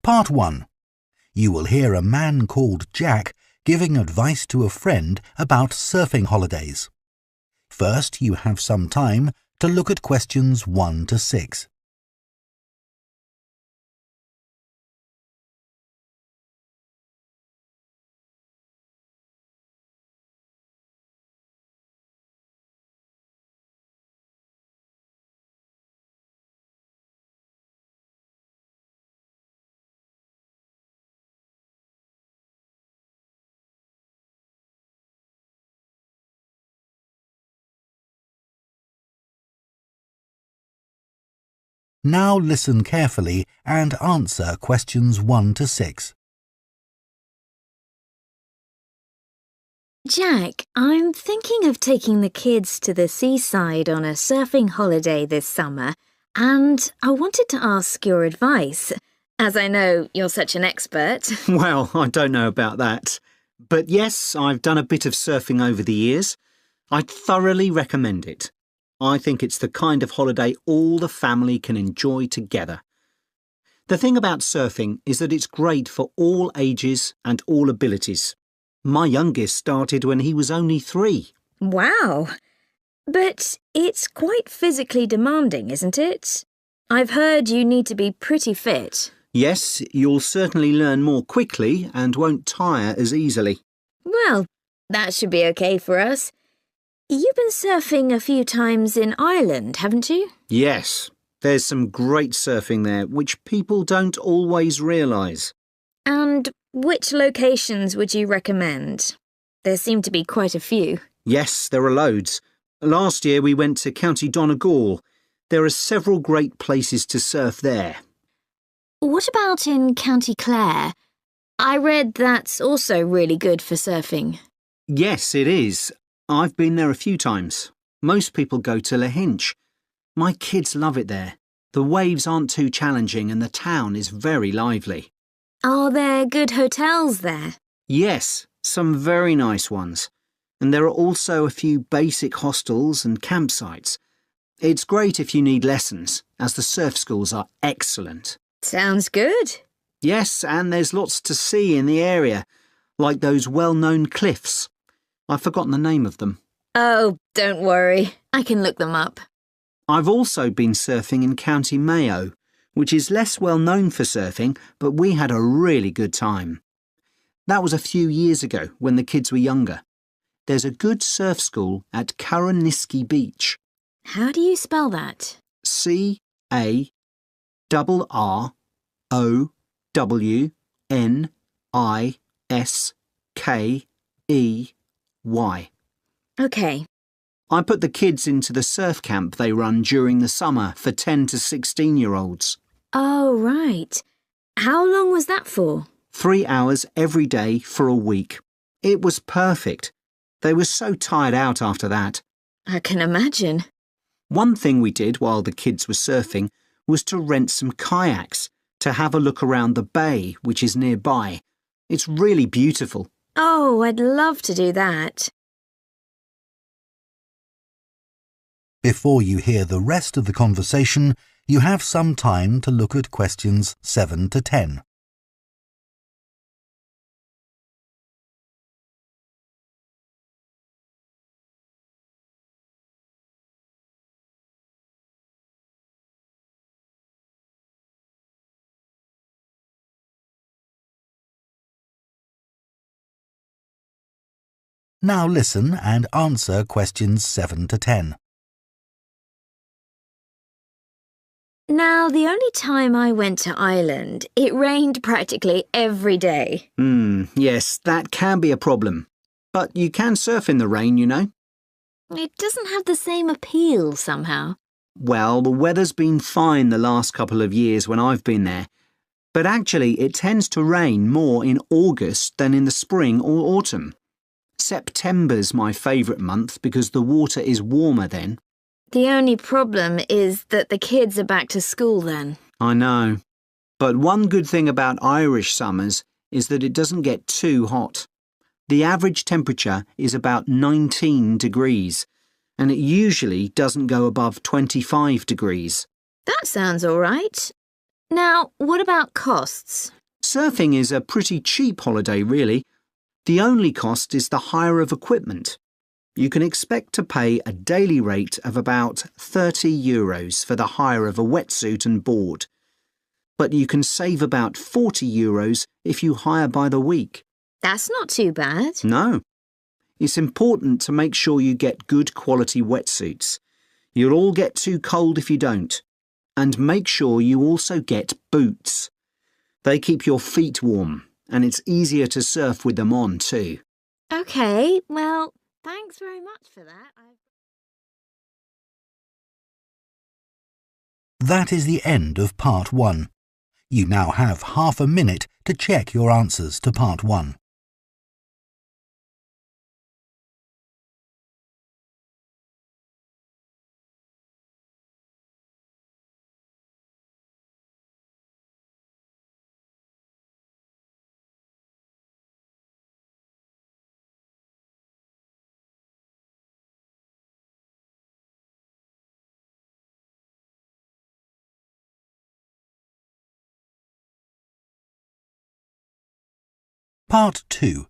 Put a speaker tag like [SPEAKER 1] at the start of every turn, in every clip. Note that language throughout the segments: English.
[SPEAKER 1] Part 1. You will hear a man called Jack giving advice to a friend about surfing holidays. First, you have some time to look at questions 1 to 6. Now listen carefully and answer questions 1 to 6.
[SPEAKER 2] Jack, I'm thinking of taking the kids to the seaside on a surfing holiday this summer, and I wanted to ask your advice, as I know you're such an expert.
[SPEAKER 3] Well, I don't know about that. But yes, I've done a bit of surfing over the years. I'd thoroughly recommend it. I think it's the kind of holiday all the family can enjoy together. The thing about surfing is that it's great for all ages and all abilities. My youngest started when he was only 3.
[SPEAKER 2] Wow! But it's quite physically demanding, isn't it? I've heard you need to be pretty fit.
[SPEAKER 3] Yes, you'll certainly learn more quickly and won't tire as easily.
[SPEAKER 2] Well, that should be okay for us. You've been surfing a few times in Ireland, haven't you?
[SPEAKER 3] Yes, there's some great surfing there, which people don't always realise.
[SPEAKER 2] And which locations would you recommend? There seem to be quite a few.
[SPEAKER 3] Yes, there are loads. Last year we went to County Donegal. There are several great places to surf there.
[SPEAKER 2] What about in County Clare? I read that's also really good for surfing.
[SPEAKER 3] Yes, it is. I've been there a few times. Most people go to Lahinch. My kids love it there. The waves aren't too challenging and the town is very lively.
[SPEAKER 2] Are there good hotels there?
[SPEAKER 3] Yes, some very nice ones. And there are also a few basic hostels and campsites. It's great if you need lessons, as the surf schools are excellent.
[SPEAKER 2] Sounds good.
[SPEAKER 3] Yes, and there's lots to see in the area, like those well-known cliffs. I've forgotten the name of them.
[SPEAKER 2] Oh, don't worry. I can look them up.
[SPEAKER 3] I've also been surfing in County Mayo, which is less well known for surfing, but we had a really good time. That was a few years ago when the kids were younger. There's a good surf school at Carraniskey Beach.
[SPEAKER 2] How do you spell that?
[SPEAKER 3] CarrowNiskey.
[SPEAKER 2] Okay.
[SPEAKER 3] I put the kids into the surf camp they run during the summer for 10 to 16-year-olds.
[SPEAKER 2] Oh, right. How long was that for?
[SPEAKER 3] 3 hours every day for a week. It was perfect. They were so tired out after that.
[SPEAKER 2] I can imagine.
[SPEAKER 3] One thing we did while the kids were surfing was to rent some kayaks to have a look around the bay, which is nearby. It's really beautiful.
[SPEAKER 2] Oh, I'd love to do that.
[SPEAKER 1] Before you hear the rest of the conversation, you have some time to look at questions 7 to 10. Now listen and answer questions 7 to 10.
[SPEAKER 2] Now, the only time I went to Ireland, it rained practically every day.
[SPEAKER 3] Yes, that can be a problem. But you can surf in the rain, you know.
[SPEAKER 2] It doesn't have the same appeal somehow.
[SPEAKER 3] Well, the weather's been fine the last couple of years when I've been there. But actually, it tends to rain more in August than in the spring or autumn. September's my favourite month because the water is warmer then.
[SPEAKER 2] The only problem is that the kids are back to school then.
[SPEAKER 3] I know. But one good thing about Irish summers is that it doesn't get too hot. The average temperature is about 19 degrees, and it usually doesn't go above 25 degrees.
[SPEAKER 2] That sounds all right. Now, what about costs?
[SPEAKER 3] Surfing is a pretty cheap holiday, really. The only cost is the hire of equipment. You can expect to pay a daily rate of about €30 for the hire of a wetsuit and board. But you can save about €40 if you hire by the week.
[SPEAKER 2] That's not too bad.
[SPEAKER 3] No. It's important to make sure you get good quality wetsuits. You'll all get too cold if you don't. And make sure you also get boots. They keep your feet warm, and it's easier to surf with them on too.
[SPEAKER 2] OK, well, thanks very much for that.
[SPEAKER 1] That is the end of Part 1. You now have half a minute to check your answers to Part 1. Part 2.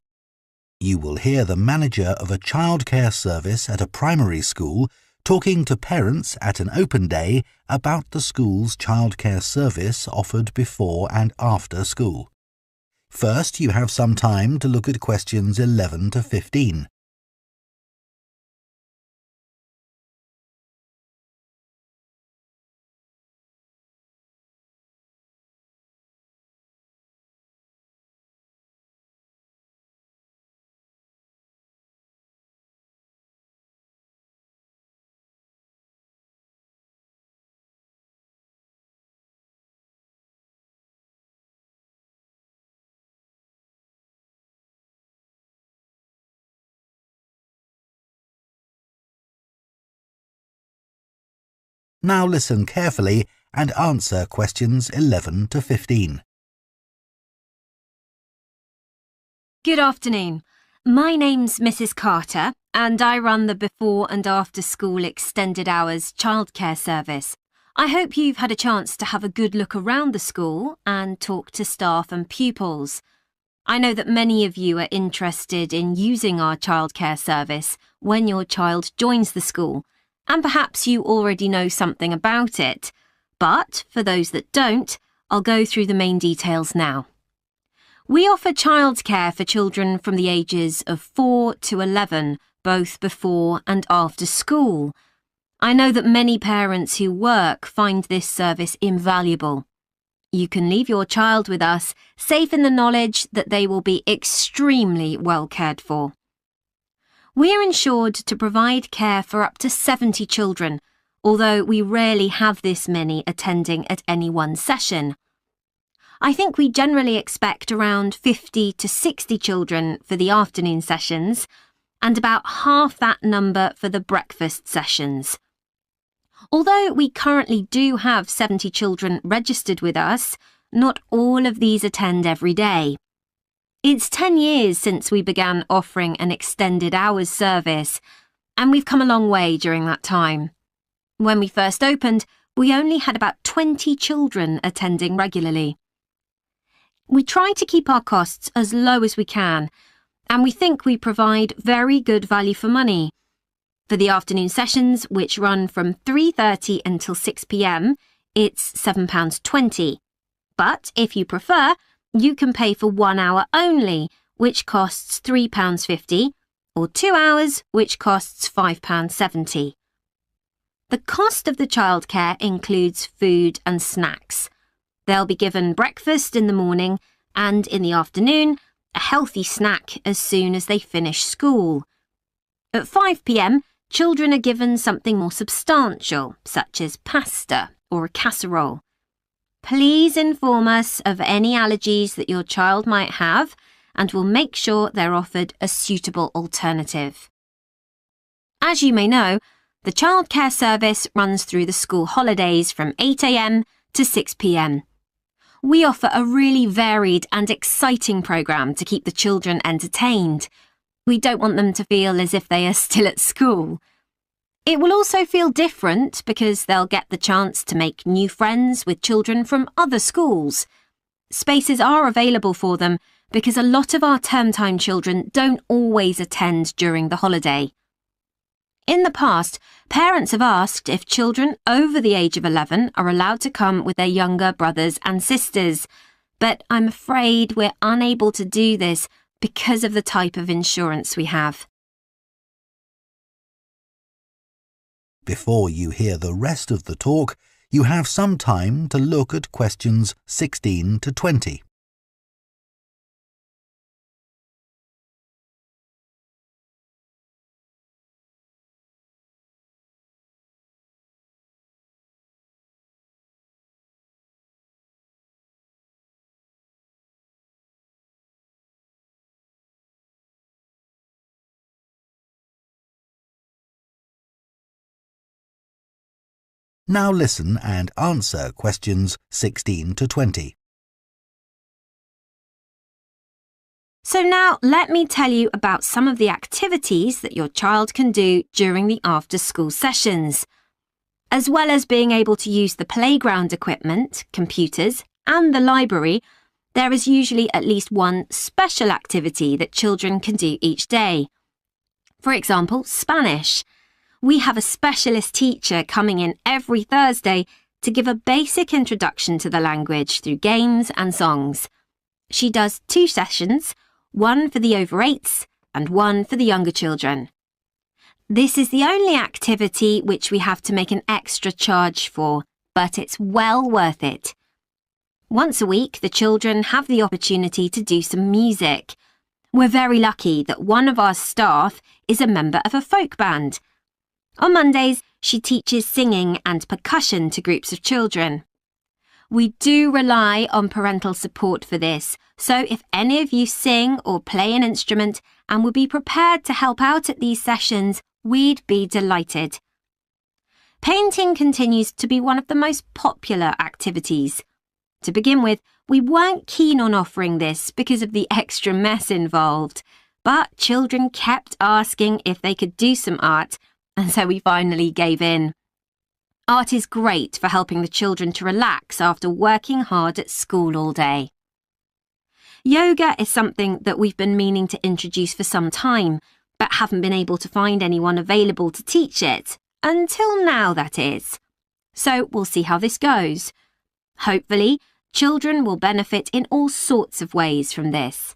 [SPEAKER 1] You will hear the manager of a childcare service at a primary school talking to parents at an open day about the school's childcare service offered before and after school. First, you have some time to look at questions 11 to 15. Now listen carefully and answer questions 11 to 15.
[SPEAKER 4] Good afternoon. My name's Mrs. Carter and I run the before and after school extended hours childcare service. I hope you've had a chance to have a good look around the school and talk to staff and pupils. I know that many of you are interested in using our childcare service when your child joins the school, and perhaps you already know something about it. But for those that don't, I'll go through the main details now. We offer childcare for children from the ages of 4 to 11, both before and after school. I know that many parents who work find this service invaluable. You can leave your child with us, safe in the knowledge that they will be extremely well cared for. We are insured to provide care for up to 70 children, although we rarely have this many attending at any one session. I think we generally expect around 50 to 60 children for the afternoon sessions, and about half that number for the breakfast sessions. Although we currently do have 70 children registered with us, not all of these attend every day. It's 10 years since we began offering an extended hours service, and we've come a long way during that time. When we first opened, we only had about 20 children attending regularly. We try to keep our costs as low as we can, and we think we provide very good value for money. For the afternoon sessions, which run from 3:30 until 6 p.m, it's £7.20. But if you prefer, you can pay for 1 hour only, which costs £3.50, or 2 hours, which costs £5.70. The cost of the childcare includes food and snacks. They'll be given breakfast in the morning and in the afternoon, a healthy snack as soon as they finish school. At 5 p.m, children are given something more substantial, such as pasta or a casserole. Please inform us of any allergies that your child might have, and we'll make sure they're offered a suitable alternative. As you may know, the childcare service runs through the school holidays from 8 a.m. to 6 p.m. We offer a really varied and exciting programme to keep the children entertained. We don't want them to feel as if they are still at school. It will also feel different because they'll get the chance to make new friends with children from other schools. Spaces are available for them because a lot of our term-time children don't always attend during the holiday. In the past, parents have asked if children over the age of 11 are allowed to come with their younger brothers and sisters, but I'm afraid we're unable to do this because of the type of insurance we have.
[SPEAKER 1] Before you hear the rest of the talk, you have some time to look at questions 16 to 20. Now listen and answer questions 16 to 20.
[SPEAKER 4] So now let me tell you about some of the activities that your child can do during the after-school sessions. As well as being able to use the playground equipment, computers, and the library, there is usually at least one special activity that children can do each day. For example, Spanish. We have a specialist teacher coming in every Thursday to give a basic introduction to the language through games and songs. She does 2 sessions, one for the over 8s and one for the younger children. This is the only activity which we have to make an extra charge for, but it's well worth it. Once a week, the children have the opportunity to do some music. We're very lucky that one of our staff is a member of a folk band. On Mondays, she teaches singing and percussion to groups of children. We do rely on parental support for this, so if any of you sing or play an instrument and would be prepared to help out at these sessions, we'd be delighted. Painting continues to be one of the most popular activities. To begin with, we weren't keen on offering this because of the extra mess involved, but children kept asking if they could do some art, and so we finally gave in. Art is great for helping the children to relax after working hard at school all day. Yoga is something that we've been meaning to introduce for some time, but haven't been able to find anyone available to teach it. Until now, that is. So we'll see how this goes. Hopefully, children will benefit in all sorts of ways from this.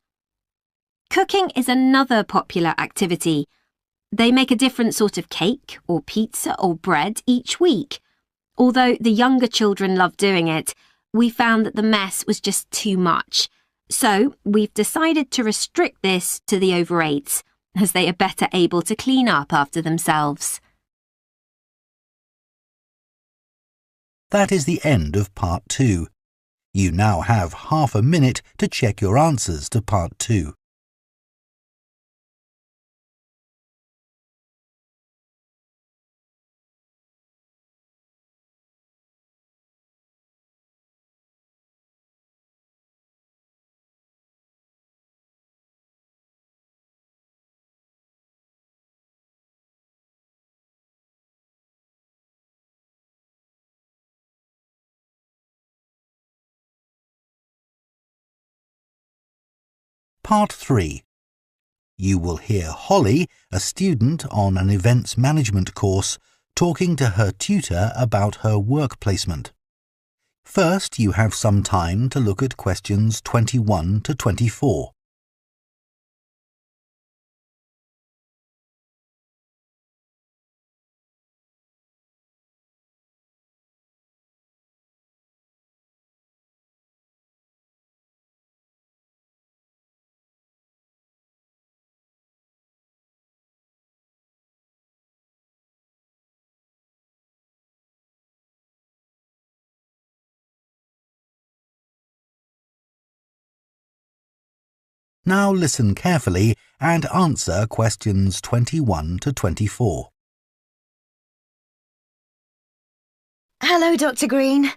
[SPEAKER 4] Cooking is another popular activity. They make a different sort of cake or pizza or bread each week. Although the younger children love doing it, we found that the mess was just too much. So we've decided to restrict this to the over 8s, as they are better able to clean up after themselves.
[SPEAKER 1] That is the end of Part 2. You now have half a minute to check your answers to Part 2. Part 3. You will hear Holly, a student on an events management course, talking to her tutor about her work placement. First, you have some time to look at questions 21 to 24. Now listen carefully and answer questions 21 to 24.
[SPEAKER 5] Hello, Dr. Green.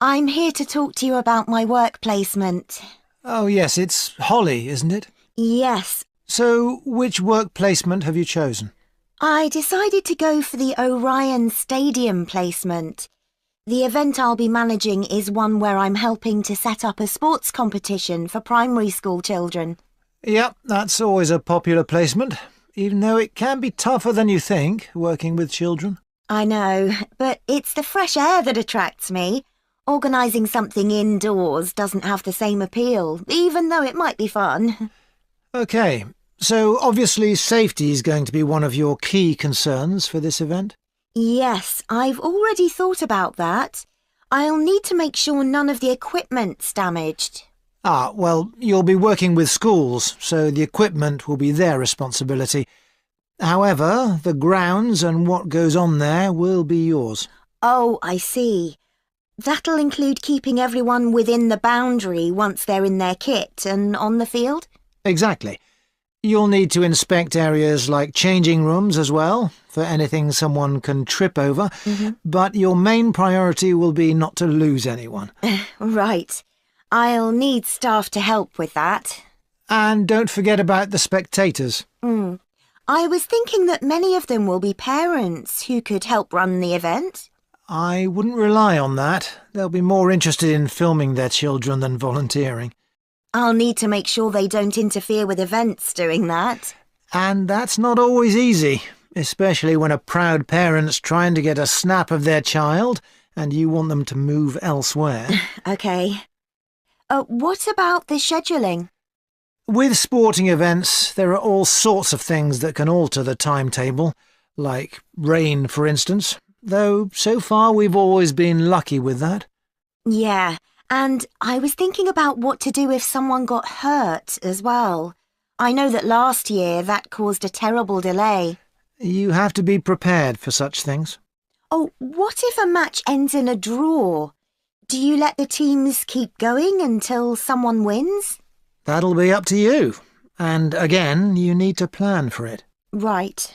[SPEAKER 5] I'm here to talk to you about my work placement.
[SPEAKER 6] Oh, yes, it's Holly, isn't it?
[SPEAKER 5] Yes.
[SPEAKER 6] So, which work placement have you chosen?
[SPEAKER 5] I decided to go for the Orion Stadium placement. The event I'll be managing is one where I'm helping to set up a sports competition for primary school children.
[SPEAKER 6] Yep, that's always a popular placement, even though it can be tougher than you think, working with children.
[SPEAKER 5] I know, but it's the fresh air that attracts me. Organising something indoors doesn't have the same appeal, even though it might be fun.
[SPEAKER 6] OK, so obviously safety is going to be one of your key concerns for this event?
[SPEAKER 5] Yes, I've already thought about that. I'll need to make sure none of the equipment's damaged.
[SPEAKER 6] Ah, well, you'll be working with schools, so the equipment will be their responsibility. However, the grounds and what goes on there will be yours.
[SPEAKER 5] Oh, I see. That'll include keeping everyone within the boundary once they're in their kit and on the field?
[SPEAKER 6] Exactly. You'll need to inspect areas like changing rooms as well, for anything someone can trip over, but your main priority will be not to lose anyone.
[SPEAKER 5] Right. I'll need staff to help with that.
[SPEAKER 6] And don't forget about the spectators.
[SPEAKER 5] I was thinking that many of them will be parents who could help run the event.
[SPEAKER 6] I wouldn't rely on that. They'll be more interested in filming their children than volunteering.
[SPEAKER 5] I'll need to make sure they don't interfere with events doing that.
[SPEAKER 6] And that's not always easy, especially when a proud parent's trying to get a snap of their child and you want them to move elsewhere.
[SPEAKER 5] OK. What about the scheduling?
[SPEAKER 6] With sporting events, there are all sorts of things that can alter the timetable, like rain, for instance, though so far we've always been lucky with that.
[SPEAKER 5] Yeah, and I was thinking about what to do if someone got hurt as well. I know that last year that caused a terrible delay.
[SPEAKER 6] You have to be prepared for such things.
[SPEAKER 5] Oh, what if a match ends in a draw? Do you let the teams keep going until someone wins?
[SPEAKER 6] That'll be up to you. And again, you need to plan for it.
[SPEAKER 5] Right.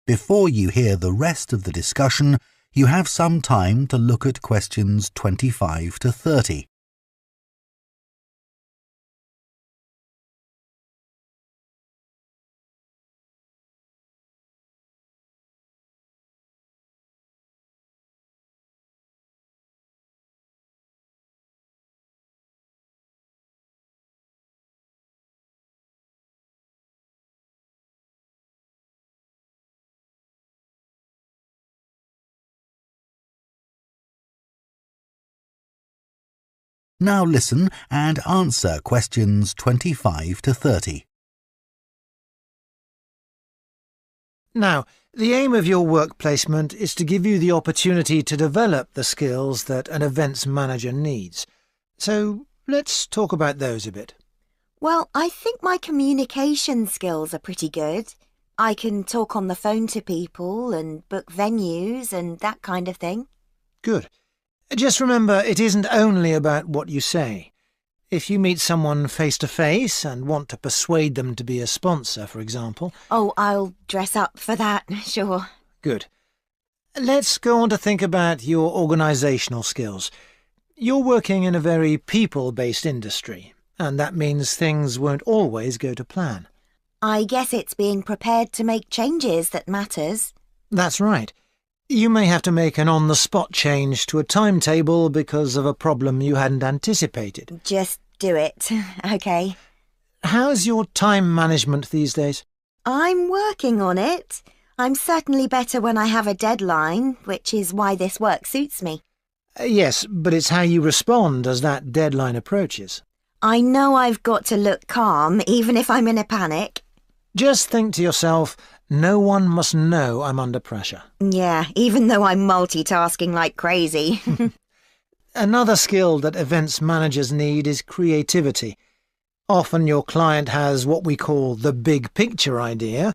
[SPEAKER 1] Before you hear the rest of the discussion, you have some time to look at questions 25 to 30. Now listen and answer questions 25 to 30.
[SPEAKER 6] Now, the aim of your work placement is to give you the opportunity to develop the skills that an events manager needs. So let's talk about those a bit.
[SPEAKER 5] Well, I think my communication skills are pretty good. I can talk on the phone to people and book venues and that kind of thing.
[SPEAKER 6] Good. Just remember, it isn't only about what you say. If you meet someone face-to-face and want to persuade them to be a sponsor, for example...
[SPEAKER 5] Oh, I'll dress up for that, sure.
[SPEAKER 6] Good. Let's go on to think about your organisational skills. You're working in a very people-based industry, and that means things won't always go to plan.
[SPEAKER 5] I guess it's being prepared to make changes that matters.
[SPEAKER 6] That's right. You may have to make an on-the-spot change to a timetable because of a problem you hadn't anticipated.
[SPEAKER 5] Just do it, OK.
[SPEAKER 6] How's your time management these days?
[SPEAKER 5] I'm working on it. I'm certainly better when I have a deadline, which is why this work suits me.
[SPEAKER 6] Yes, but it's how you respond as that deadline approaches.
[SPEAKER 5] I know I've got to look calm, even if I'm in a panic.
[SPEAKER 6] Just think to yourself, no one must know I'm under pressure.
[SPEAKER 5] Yeah, even though I'm multitasking like crazy.
[SPEAKER 6] Another skill that events managers need is creativity. Often your client has what we call the big picture idea,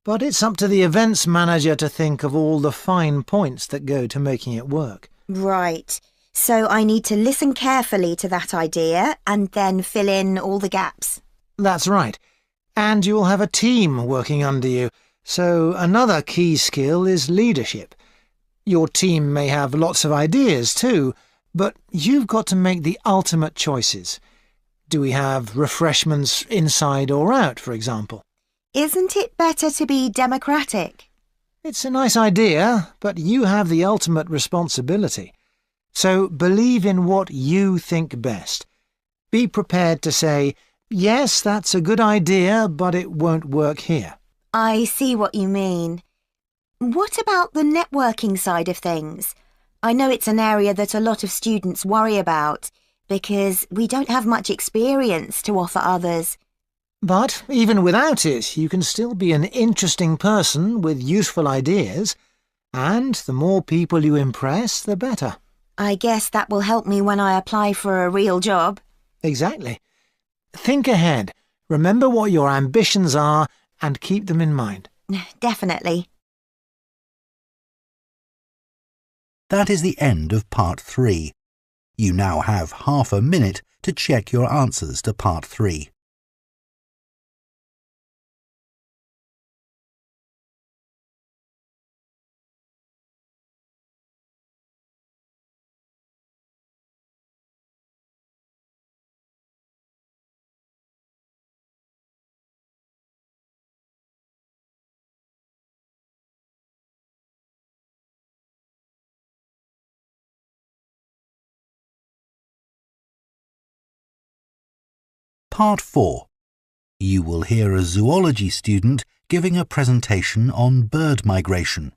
[SPEAKER 6] but it's up to the events manager to think of all the fine points that go to making it work.
[SPEAKER 5] Right. So I need to listen carefully to that idea and then fill in all the gaps.
[SPEAKER 6] That's right. And you'll have a team working under you. So another key skill is leadership. Your team may have lots of ideas too, but you've got to make the ultimate choices. Do we have refreshments inside or out, for example?
[SPEAKER 5] Isn't it better to be democratic?
[SPEAKER 6] It's a nice idea, but you have the ultimate responsibility. So believe in what you think best. Be prepared to say, yes, that's a good idea, but it won't work here.
[SPEAKER 5] I see what you mean. What about the networking side of things? I know it's an area that a lot of students worry about because we don't have much experience to offer others.
[SPEAKER 6] But even without it, you can still be an interesting person with useful ideas, and the more people you impress, the better.
[SPEAKER 5] I guess that will help me when I apply for a real job.
[SPEAKER 6] Exactly. Think ahead, remember what your ambitions are, and keep them in mind.
[SPEAKER 5] Definitely.
[SPEAKER 1] That is the end of Part 3. You now have half a minute to check your answers to Part 3. Part 4. You will hear a zoology student giving a presentation on bird migration.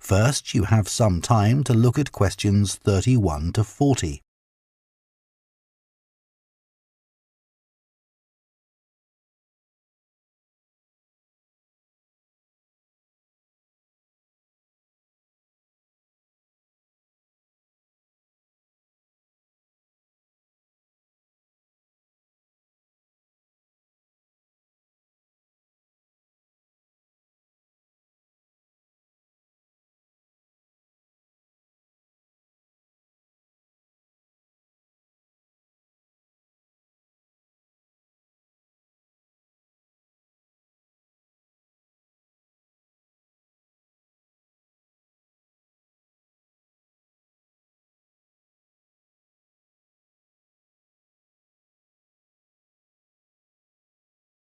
[SPEAKER 1] First, you have some time to look at questions 31 to 40.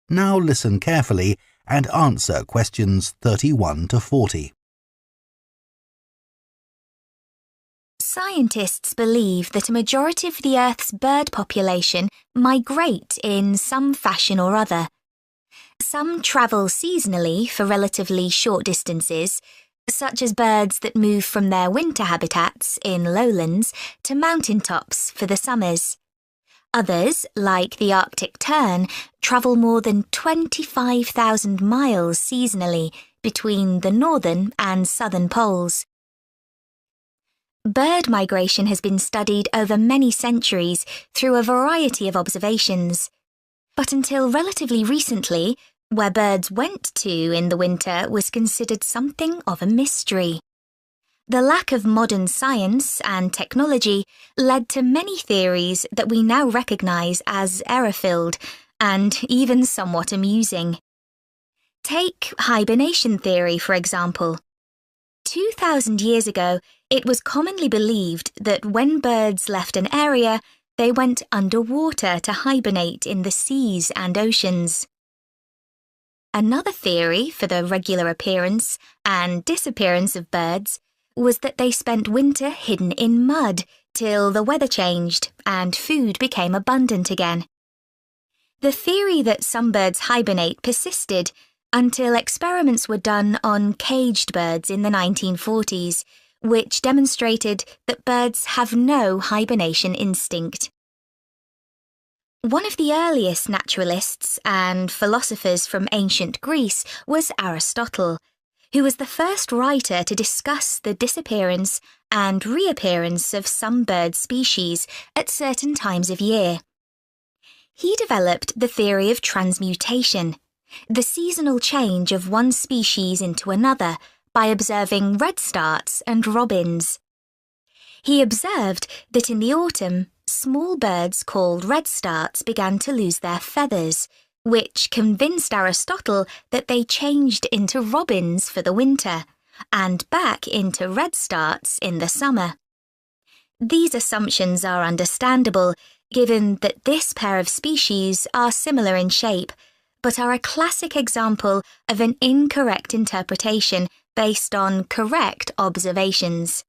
[SPEAKER 1] Now listen carefully and answer questions 31 to 40.
[SPEAKER 2] Scientists believe that a majority of the Earth's bird population migrate in some fashion or other. Some travel seasonally for relatively short distances, such as birds that move from their winter habitats in lowlands to mountaintops for the summers. Others, like the Arctic tern, travel more than 25,000 miles seasonally between the northern and southern poles. Bird migration has been studied over many centuries through a variety of observations. But until relatively recently, where birds went to in the winter was considered something of a mystery. The lack of modern science and technology led to many theories that we now recognise as error-filled and even somewhat amusing. Take hibernation theory, for example. 2,000 years ago, it was commonly believed that when birds left an area, they went underwater to hibernate in the seas and oceans. Another theory for the regular appearance and disappearance of birds was that they spent winter hidden in mud till the weather changed and food became abundant again. The theory that some birds hibernate persisted until experiments were done on caged birds in the 1940s, which demonstrated that birds have no hibernation instinct. One of the earliest naturalists and philosophers from ancient Greece was Aristotle, who was the first writer to discuss the disappearance and reappearance of some bird species at certain times of year. He developed the theory of transmutation, the seasonal change of one species into another by observing redstarts and robins. He observed that in the autumn, small birds called redstarts began to lose their feathers, which convinced Aristotle that they changed into robins for the winter and back into redstarts in the summer. These assumptions are understandable,
[SPEAKER 5] given that this pair of species are similar in shape, but are a classic example of an incorrect interpretation based on correct observations.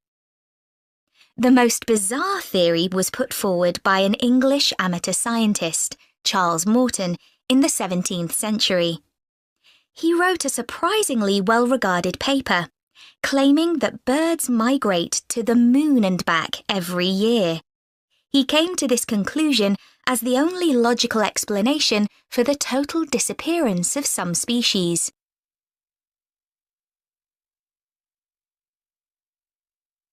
[SPEAKER 5] The most bizarre theory was put forward by an English amateur scientist, Charles Morton, in the 17th century. He wrote a surprisingly well-regarded paper, claiming that birds migrate to the moon and back every year. He came to this conclusion as the only logical explanation for the total disappearance of some species.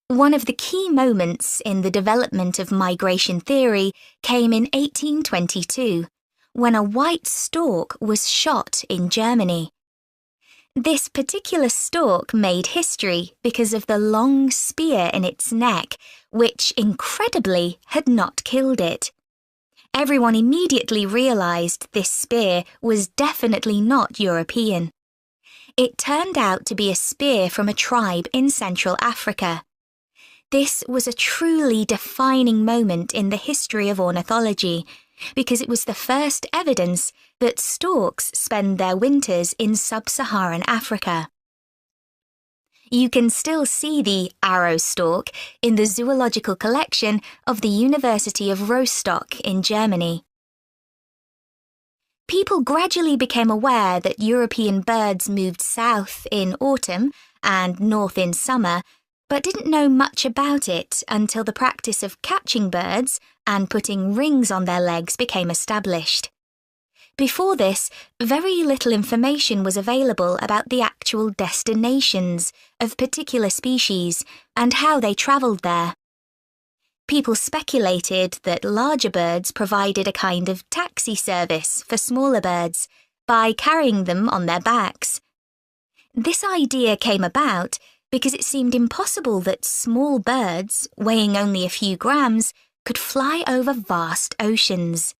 [SPEAKER 5] One of the key moments in the development of migration theory came in 1822, when a white stork was shot in Germany. This particular stork made history because of the long spear in its neck, which, incredibly, had not killed it. Everyone immediately realised this spear was definitely not European. It turned out to be a spear from a tribe in Central Africa. This was a truly defining moment in the history of ornithology, because it was the first evidence that storks spend their winters in sub-Saharan Africa. You can still see the arrow stork in the zoological collection of the University of Rostock in Germany. People gradually became aware that European birds moved south in autumn and north in summer, but didn't know much about it until the practice of catching birds and putting rings on their legs became established. Before this, very little information was available about the actual destinations of particular species and how they travelled there. People speculated that larger birds provided a kind of taxi service for smaller birds by carrying them on their backs. This idea came about because it seemed impossible that small birds, weighing only a few grams, could fly over vast oceans.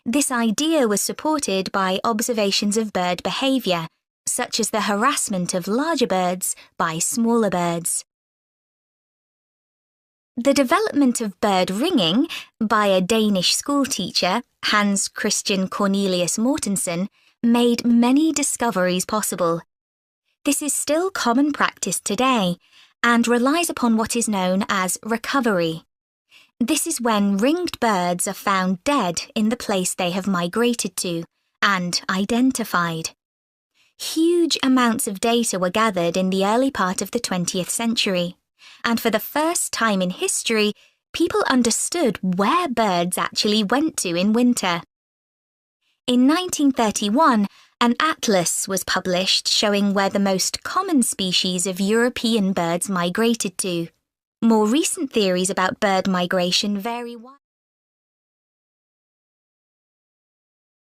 [SPEAKER 5] This idea was supported by observations of bird behaviour, such as the harassment of larger birds by smaller birds. The development of bird ringing by a Danish schoolteacher, Hans Christian Cornelius Mortensen, made many discoveries possible. This is still common practice today and relies upon what is known as recovery. This is when ringed birds are found dead in the place they have migrated to and identified. Huge amounts of data were gathered in the early part of the 20th century, and for the first time in history, people understood where birds actually went to in winter. In 1931, an atlas was published showing where the most common species of European birds migrated to. More recent theories about bird migration vary widely.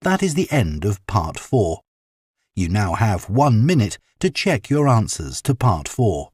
[SPEAKER 1] That is the end of Part 4. You now have 1 minute to check your answers to Part 4.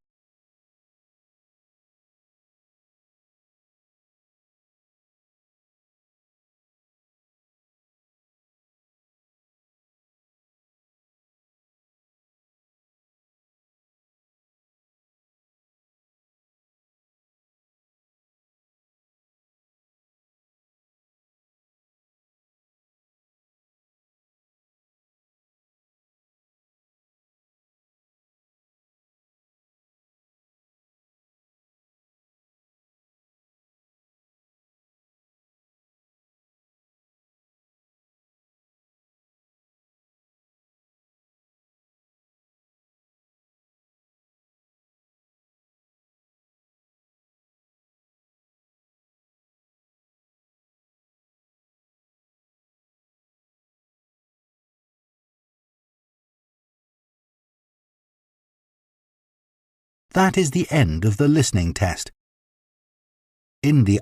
[SPEAKER 1] That is the end of the listening test. In the